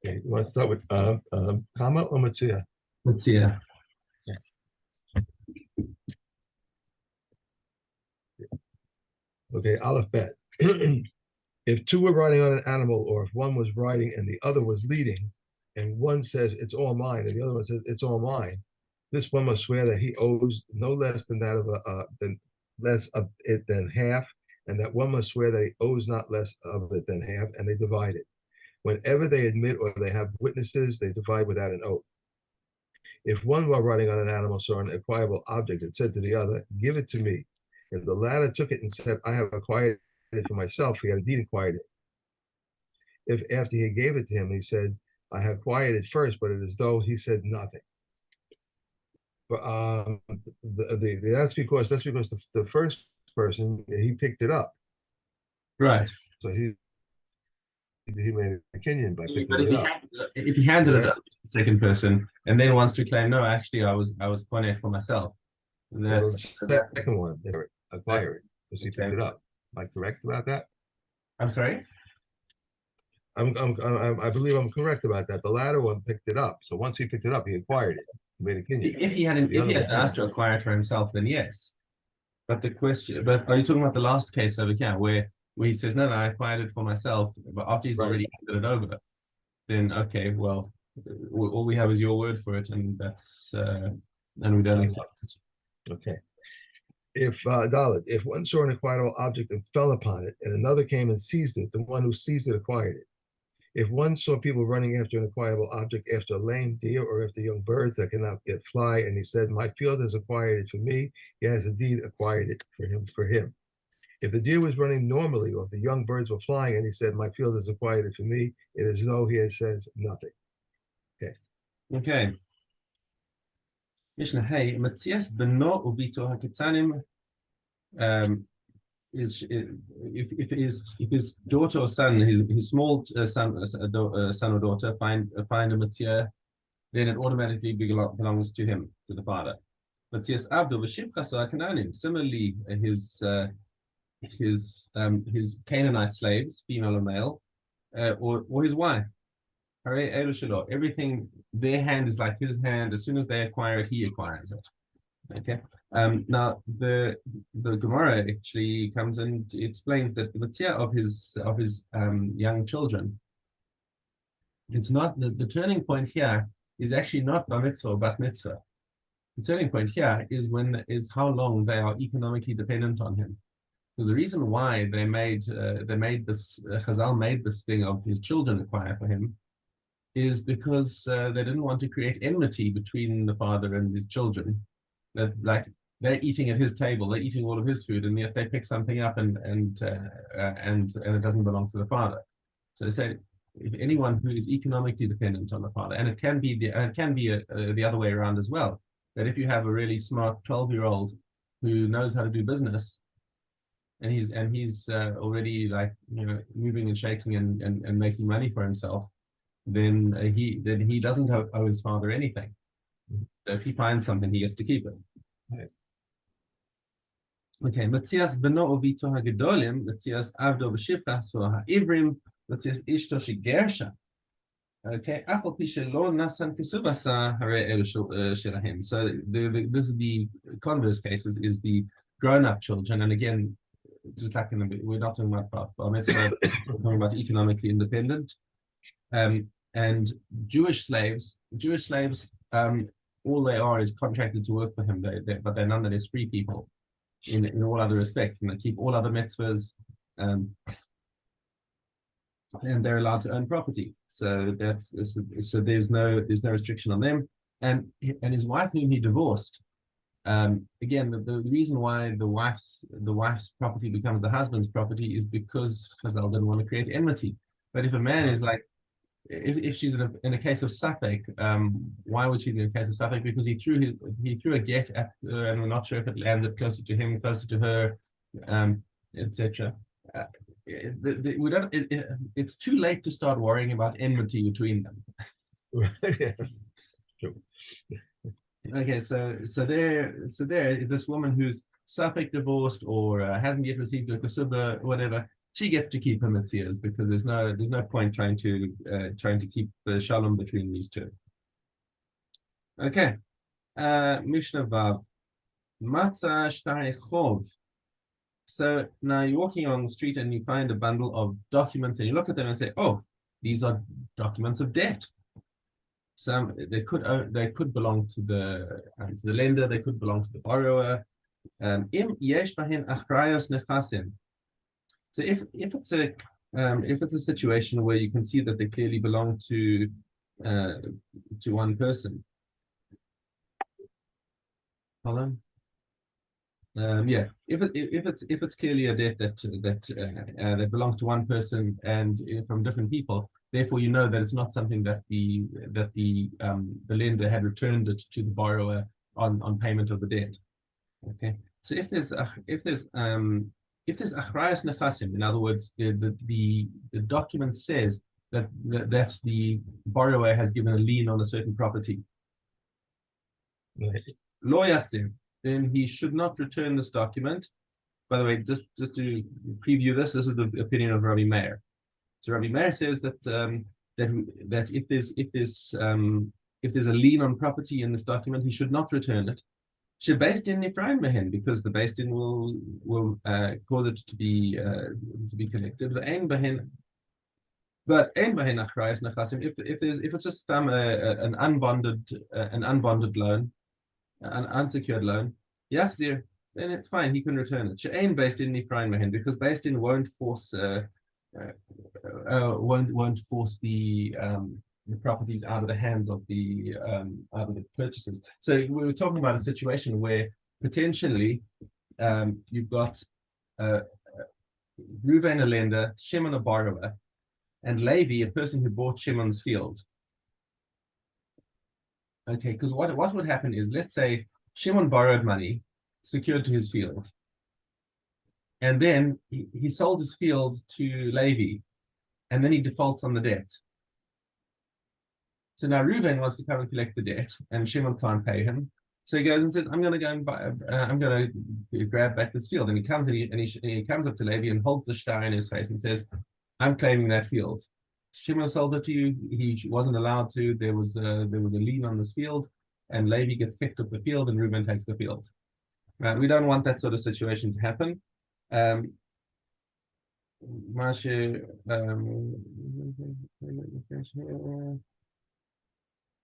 Okay, you want to start with Kama or Metzia? Metzia. Yeah. Okay, Aleph Bet. If two were riding on an animal, or if one was riding and the other was leading, and one says it's all mine, and the other one says it's all mine, this one must swear that he owes no less than that of than less of it than half, and that one must swear that he owes not less of it than half, and they divide it. Whenever they admit or they have witnesses, they divide without an oath. If one while riding on an animal saw an acquirable object and said to the other, "Give it to me," if the latter took it and said, "I have acquired it for myself," he had indeed acquired it. If after he gave it to him, he said, "I have acquired it first," but it is though he said nothing. But that's because the first person he picked it up, Right. so he made a kinyan by But picking it up. if he handed it Correct? up to the second person and then wants to claim, no, actually I was buying it for myself. Well, the That's second one, they acquire it because he picked okay. it up. Am I correct about that? I'm sorry? I believe I'm correct about that. The latter one picked it up. So once he picked it up, he acquired it. He made a kinyan. The If other he had one, asked to acquire it for himself, then yes. But are you talking about the last case over here where he says, no, I acquired it for myself, but after he's right? already handed it over, then okay, well, all we have is your word for it, and and we don't accept it. Okay. If Dalit, if one saw an acquirable object and fell upon it, and another came and seized it, the one who seized it acquired it. If one saw people running after an acquirable object, after a lame deer or after young birds that cannot yet fly, and he said, "My field has acquired it for me," he has indeed acquired it for him. For him. If the deer was running normally, or if the young birds were flying, and he said, "My field has acquired it for me," it is as though he has says nothing. Okay. Okay. Mishna, hey, Metzias beno ubito hakitanim is if his daughter or son, his small son or daughter find a Metzia, then it automatically belongs to him, to the father. Metzias avdo v'shivcha kananim. Similarly, his Canaanite slaves, female or male, or his wife. Everything, their hand is like his hand. As soon as they acquire it, he acquires it. Okay. Now the Gemara actually comes and explains that the Metzia of his young children. It's not the turning point here is actually not bar mitzvah but mitzvah. The turning point here is how long they are economically dependent on him. So the reason why they made this Chazal made this thing of his children acquire for him is because they didn't want to create enmity between the father and his children. That like they're eating at his table, they're eating all of his food, and yet they pick something up and it doesn't belong to the father. So they said, if anyone who is economically dependent on the father, and it can be the other way around as well, that if you have a really smart 12-year-old who knows how to do business, and he's already like moving and shaking and making money for himself, then he doesn't owe his father anything. So if he finds something, he gets to keep it. Right. Okay, Metzias beno uvito hagedolim, Metzias avdo v'shivcha so ha'ivrim, Metzias ishto shegersha. Okay, afal pi shelo nasan kesubasa hare elu shelahim. So this is the converse cases is the grown-up children, and again, just like we're not talking about bar mitzvah, we're talking about economically independent. And Jewish slaves, all they are is contracted to work for him, but they're nonetheless free people in all other respects, and they keep all other mitzvahs, and they're allowed to own property. So there's no restriction on them. And his wife, whom he divorced, again, the reason why the wife's property becomes the husband's property is because Chazal didn't want to create enmity. But if a man is like, if she's in a case of safek, why would she be in a case of safek? Because he threw a get at her, and we're not sure if it landed closer to him, closer to her, etc. We don't. It's too late to start worrying about enmity between them. Yeah. True. Okay, so there, this woman who's safek divorced or hasn't yet received a kasuba, whatever, she gets to keep her Metzias because there's no point trying to keep the shalom between these two. Okay. Mishnah Vav. Matzah Shtari Chov. So now you're walking along the street and you find a bundle of documents and you look at them and say, oh, these are documents of debt. Some they could belong to the lender, they could belong to the borrower. Im yesh bahin achrayos nechasim. So if it's a situation where you can see that they clearly belong to one person. Hold on. Yeah, if it's clearly a debt that belongs to one person and from different people, therefore you know that it's not something that the lender had returned it to the borrower on payment of the debt. Okay, so if there's achrayas nechasim, in other words, the document says that the borrower has given a lien on a certain property. Lo yachzir, then he should not return this document. By the way, just to preview this is the opinion of Rabbi Meir. So Rabbi Meir says that that if there's a lien on property in this document, he should not return it. Based in Nifraim Mehen, because the based in will cause it to be collected. But ein bahen achrayas nechasim. If it's just an unbonded loan, an unsecured loan, yachzir, then it's fine. He can return it. She'ain based in Nifraim Mehen, because based in won't force the properties out of the hands of the purchasers. So we were talking about a situation where potentially you've got Reuven, a lender, Shimon, a borrower, and Levi, a person who bought Shimon's field. Okay, because what would happen is, let's say Shimon borrowed money secured to his field, and then he sold his field to Levi, and then he defaults on the debt. So now Reuven wants to come and collect the debt, and Shimon can't pay him. So he goes and says, "I'm going to go and buy. I'm going to grab back this field." And he comes and he comes up to Levi and holds the star in his face and says, "I'm claiming that field. Shimon sold it to you. He wasn't allowed to. There was a lien on this field, and Levi gets kicked off the field, and Reuven takes the field. We don't want that sort of situation to happen."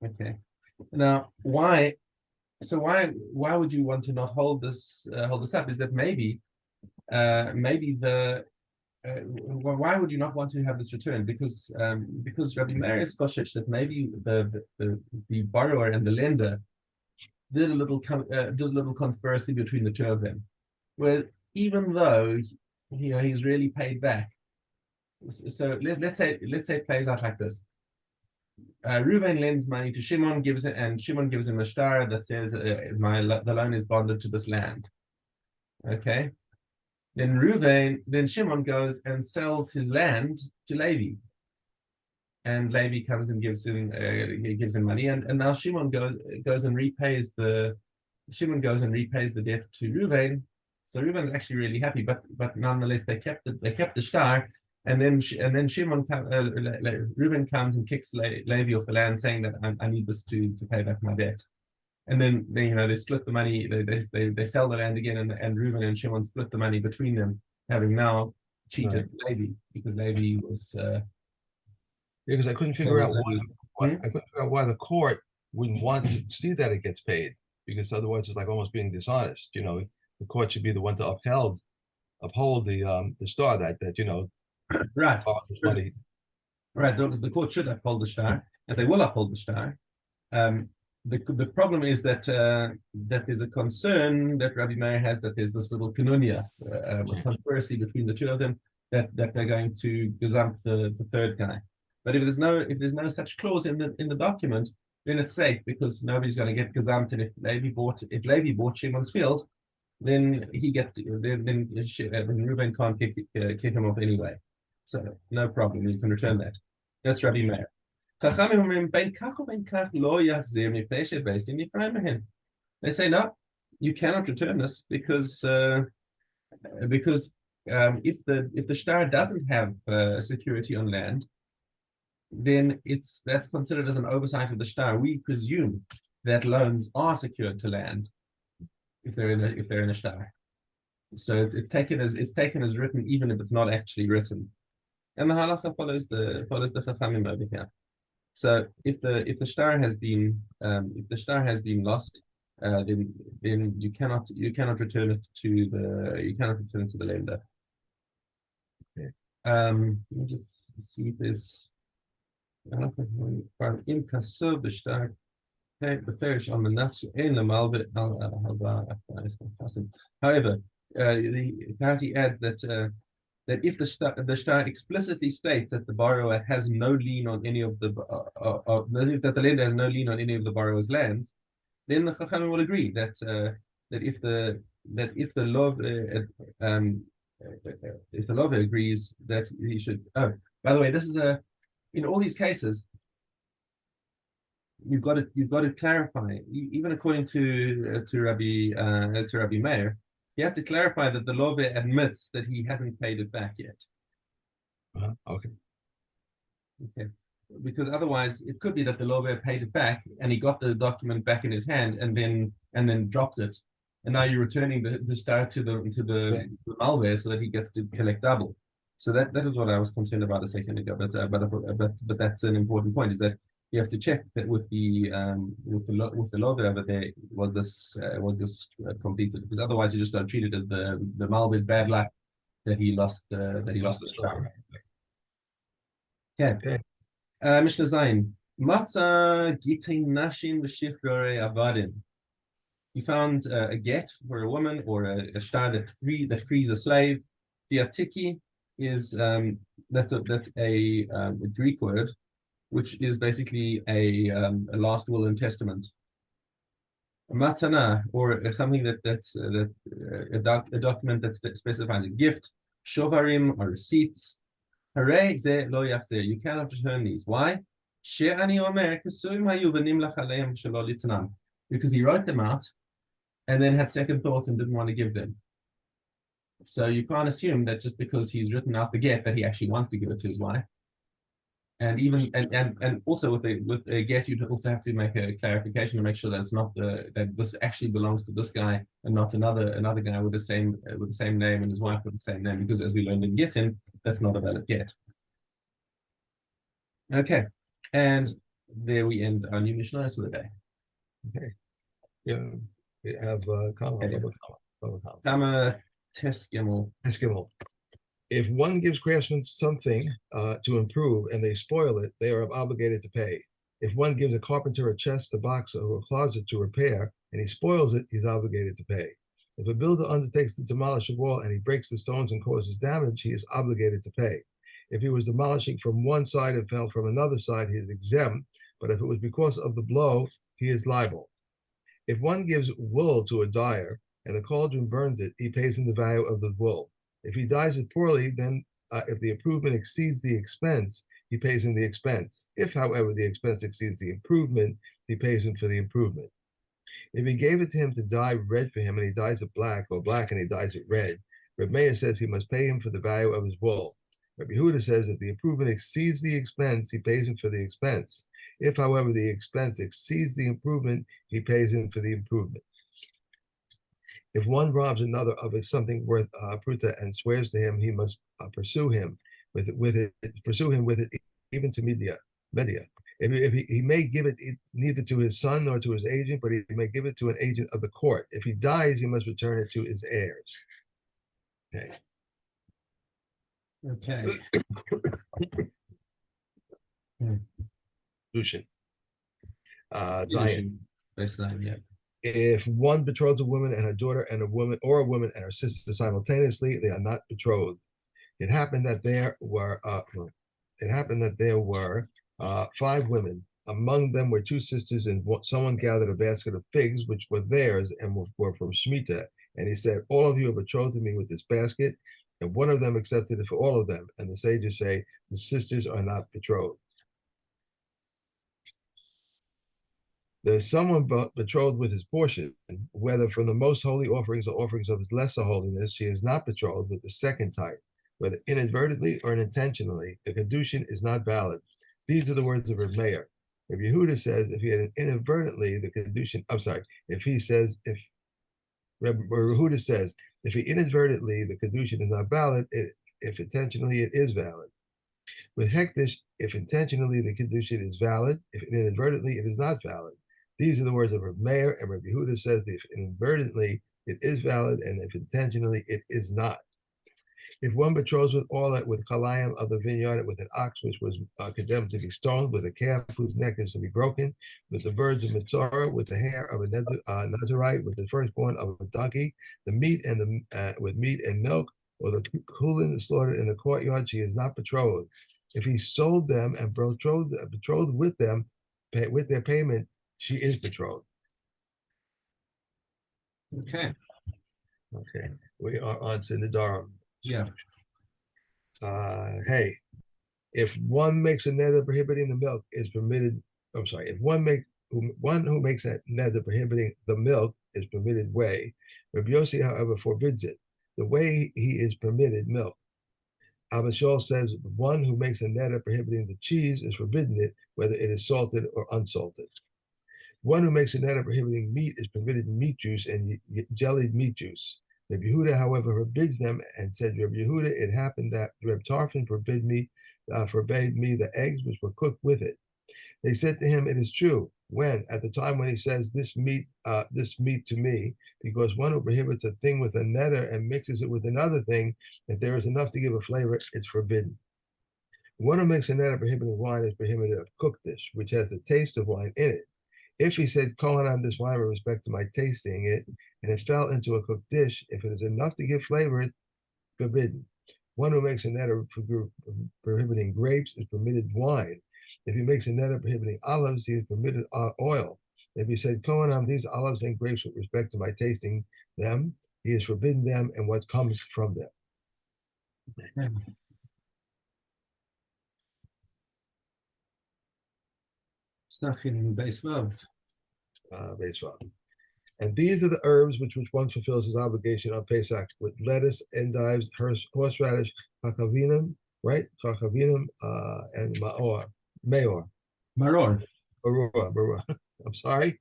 Okay. Now, why would you want to not hold this up? Is that maybe why would you not want to have this returned? Because Rabbi Meir is kosher that maybe the borrower and the lender did a little conspiracy between the two of them, where even though he's really paid back. So let's say it plays out like this. Reuven lends money to Shimon, and Shimon gives him a star that says the loan is bonded to this land. Okay. Then Shimon goes and sells his land to Levi, and Levi comes and gives him money, and now Shimon goes and repays the debt to Reuven. So Reuven's actually really happy, but nonetheless they kept the star. And then Reuven comes and kicks Levi off the land, saying that I need this to pay back my debt. And then they split the money. They sell the land again, and Reuven and Shimon split the money between them, having now cheated Levi, because Levi was. Because I couldn't figure out why the court wouldn't want to see that it gets paid, because otherwise it's like almost being dishonest. The court should be the one to uphold the star that Right. Right. The court should uphold the star, and they will uphold the star. The problem is that there's a concern that Rabbi Meir has, that there's this little kanunia, a conspiracy between the two of them, that they're going to gazump the third guy. But if there's no such clause in the document, then it's safe, because nobody's going to get gazumped. And if Levi bought Shimon's field, then he gets then Reuven can't kick him off anyway. So no problem, you can return that. That's Rabbi Meir. They say no, you cannot return this because if the star doesn't have security on land, then that's considered as an oversight of the star. We presume that loans are secured to land if they're in a star. So it's taken as written, even if it's not actually written. And the halacha follows the chachamim over here. So if the star has been lost, then you cannot return it to the lender. Okay. Let me just see if there's in kasur b'shtar beferish on the nafs in the malbit however, the Kazi adds that if the star explicitly states that the borrower has no lien on any of the that the lender has no lien on any of the borrower's lands, then the Chachamim will agree that if the love if the lover agrees that he should. Oh, by the way, this is in all these cases, you've got to clarify, even according to Rabbi Meir, you have to clarify that the lover admits that he hasn't paid it back yet. Okay. Okay. Because otherwise, it could be that the lover paid it back and he got the document back in his hand and then dropped it, and now you're returning the star to the malware so that he gets to collect double. So that is what I was concerned about a second ago. But that's an important point, is that you have to check that with the logo over there, was this completed? Because otherwise you just don't treat it as the malware's bad luck that he lost the star. Okay. Mishna Zayin. Matzah gitin nashim v'shichrorei avadim. He found a get for a woman, or a star that frees a slave. The atiki is that's a Greek word, which is basically a last will and testament. A matana, or something that's a document that specifies a gift. Shovarim are receipts. Hooray, ze lo yachzer. You cannot return these. Why? Because he wrote them out and then had second thoughts and didn't want to give them. So you can't assume that just because he's written out the get that he actually wants to give it to his wife. And even and also with a get, you'd also have to make a clarification to make sure that it's not that this actually belongs to this guy and not another guy with the same name and his wife with the same name, because as we learned in Gittin, that's not a valid get. Okay, and there we end our new Mishnah for the day. Okay. Yeah, we have Kama Teskimel. If one gives craftsmen something to improve and they spoil it, they are obligated to pay. If one gives a carpenter a chest, a box, or a closet to repair, and he spoils it, he's obligated to pay. If a builder undertakes to demolish a wall and he breaks the stones and causes damage, he is obligated to pay. If he was demolishing from one side and fell from another side, he is exempt, but if it was because of the blow, he is liable. If one gives wool to a dyer and the cauldron burns it, he pays him the value of the wool. If he dyes it poorly, then if the improvement exceeds the expense, he pays him the expense. If, however, the expense exceeds the improvement, he pays him for the improvement. If he gave it to him to dye red for him and he dyes it black, or black and he dyes it red, Reb Meir says he must pay him for the value of his wool. Rabbi Yehuda says if the improvement exceeds the expense, he pays him for the expense. If, however, the expense exceeds the improvement, he pays him for the improvement. If one robs another of something worth pruta and swears to him, he must pursue him with it, even to Media. If he may give it neither to his son nor to his agent, but he may give it to an agent of the court. If he dies, he must return it to his heirs. Okay. Okay. Lucian. Zion. Yeah. If one betroths a woman and her daughter and a woman and her sister simultaneously, they are not betrothed. It happened that there were 5 women. Among them were 2 sisters, and someone gathered a basket of figs, which were theirs and were from Shemitah. And he said, all of you are betrothed to me with this basket. And one of them accepted it for all of them. And the sages say, the sisters are not betrothed. There's someone betrothed with his portion, whether from the most holy offerings or offerings of his lesser holiness, she is not betrothed with the second type, whether inadvertently or unintentionally, the Kedushin is not valid. These are the words of Reb Meir. If Yehuda says, if he had inadvertently, the Kedushin, I'm sorry, if he says, if Reb Yehuda says, if he inadvertently, the Kedushin is not valid, if intentionally, it is valid. With Hektish, if intentionally the Kedushin is valid, if inadvertently it is not valid. These are the words of Reb Meir, and Reb Yehuda says that if inadvertently it is valid, and if intentionally it is not. If one betroths with all with Kalayim of the vineyard, with an ox which was condemned to be stoned, with a calf whose neck is to be broken, with the birds of Mitzorah, with the hair of a Nazarite, with the firstborn of a donkey, the meat and with meat and milk, or the kulin slaughtered in the courtyard, she is not betrothed. If he sold them and betrothed with them, with their payment, she is betrothed. Okay. Okay, we are on to Nadarim. Yeah. Hey, if one makes a neder prohibiting the milk is permitted. I'm sorry. If one who makes a neder prohibiting the milk is permitted whey, Rabbi Yossi, however, forbids it. The way he is permitted milk. Abba Shaul says the one who makes a neder prohibiting the cheese is forbidden it, whether it is salted or unsalted. One who makes a neder prohibiting meat is permitted meat juice and jellied meat juice. Reb Yehuda, however, forbids them and said, Reb Yehuda, it happened that Reb Tarfon forbade me the eggs which were cooked with it. They said to him, it is true. When? At the time when he says, this meat to me, because one who prohibits a thing with a neder and mixes it with another thing, if there is enough to give a flavor, it's forbidden. One who makes a neder prohibiting wine is prohibited a cooked dish, which has the taste of wine in it. If he said, Kohen on this wine with respect to my tasting it, and it fell into a cooked dish, if it is enough to give flavor, it's forbidden. One who makes a neder prohibiting grapes is permitted wine. If he makes a neder prohibiting olives, he is permitted oil. If he said, Kohen on these olives and grapes with respect to my tasting them, he is forbidden them and what comes from them. Stuck in base verb. Base verb. And these are the herbs which one fulfills his obligation on Pesach with lettuce, endives, horseradish, kakavinum, right? Kakavinum and maor. Maror. Marua. I'm sorry.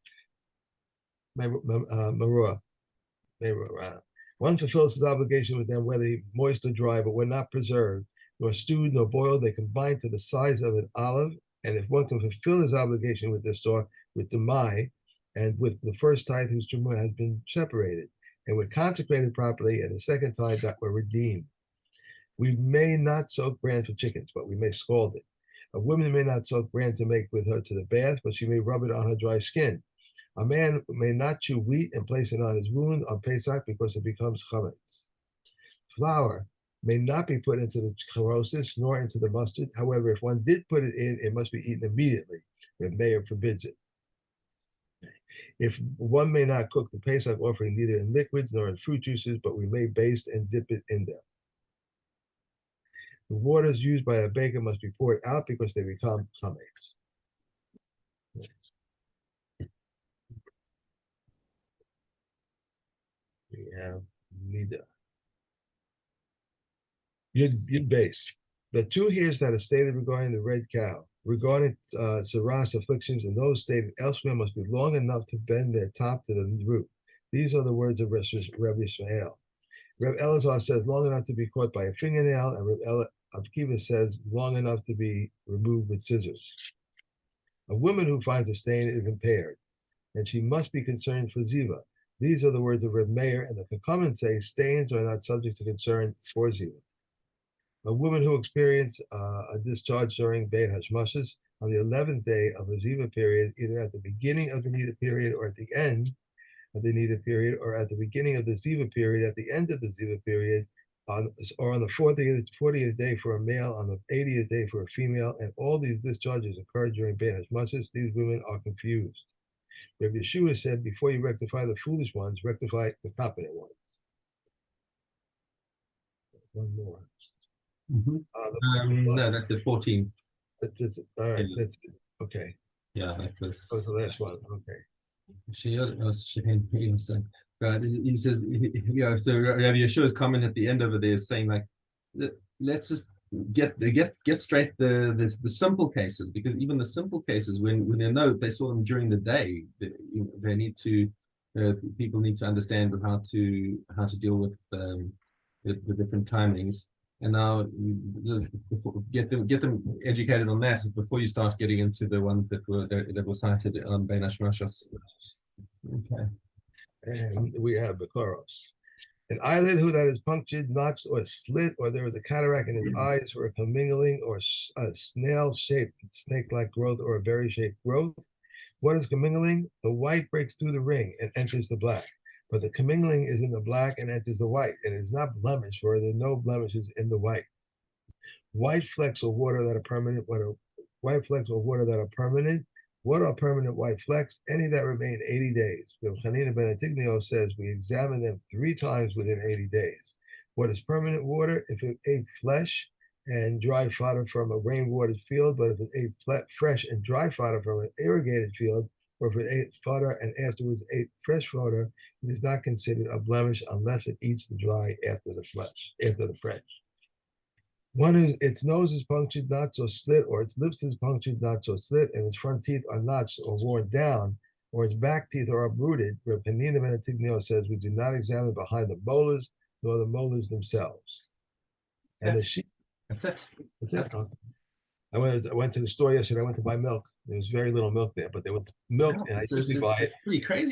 Marua. One fulfills his obligation with them, whether moist or dry, but when not preserved, nor stewed, nor boiled, they combine to the size of an olive. And if one can fulfill his obligation with this store, with the mai, and with the first tithe whose truma has been separated, and were consecrated properly, and the second tithe that were redeemed. We may not soak bran for chickens, but we may scald it. A woman may not soak bran to make with her to the bath, but she may rub it on her dry skin. A man may not chew wheat and place it on his wound on Pesach because it becomes chametz. Flour may not be put into the chorosis nor into the mustard. However, if one did put it in, it must be eaten immediately. The mayor forbids it. If one may not cook the Pesach offering neither in liquids nor in fruit juices, but we may baste and dip it in them. The waters used by a baker must be poured out because they become chametz. We have Nida. Yud base. The two hears that are stated regarding the red cow, regarding Sarah's afflictions, and those stated elsewhere must be long enough to bend their top to the root. These are the words of Reb Ishmael. Reb Elazar says long enough to be caught by a fingernail, and Reb Akiva says long enough to be removed with scissors. A woman who finds a stain is impaired, and she must be concerned for ziva. These are the words of Reb Meir, and the Chachamim say stains are not subject to concern for ziva. A woman who experienced a discharge during Beit Hashmashas on the 11th day of the ziva period, either at the beginning of the nida period or at the end of the nida period, or at the beginning of the ziva period, at the end of the ziva period, or on the 40th day for a male, on the 80th day for a female, and all these discharges occurred during Beit Hashmashas. These women are confused. Rabbi Yeshua said, before you rectify the foolish ones, rectify the competent ones. One more. No, that's at 14. All right, that's it. Okay. Yeah, that was That was the last one. Okay. Right. He says, so Rabbi Yeshua's comment at the end of it is saying like, let's just get straight the simple cases, because even the simple cases, when they know they saw them during the day, they need to people need to understand how to deal with the different timings. And now just get them educated on that before you start getting into the ones that were cited on Bein Hashmashos. Okay. And we have Bakaros. An eyelid who that is punctured, notched, or slit, or there is a cataract in his eyes, or a commingling, or a snail-shaped, snake-like growth, or a berry-shaped growth. What is commingling? The white breaks through the ring and enters the black. But the commingling is in the black and enters the white, and is not blemished, for there are no blemishes in the white. White flecks of water that are permanent. White flecks of water that are permanent. What are permanent white flecks? Any that remain 80 days. Chanina ben Atignio says we examine them 3 times within 80 days. What is permanent water? If it ate flesh and dry fodder from a rainwatered field, but if it ate fresh and dry fodder from an irrigated field, or if it ate fodder and afterwards ate fresh fodder, it is not considered a blemish unless it eats the dry after the fresh. One is its nose is punctured, not so slit, or its lips is punctured, not so slit, and its front teeth are notched or worn down, or its back teeth are uprooted. Where Penina ben Atignio says we do not examine behind the molars nor the molars themselves. And yeah. the sheep. That's it. That's it. I went to the store yesterday. I went to buy milk. There was very little milk there, but there was milk, Wow, and I it's usually buy it. pretty crazy.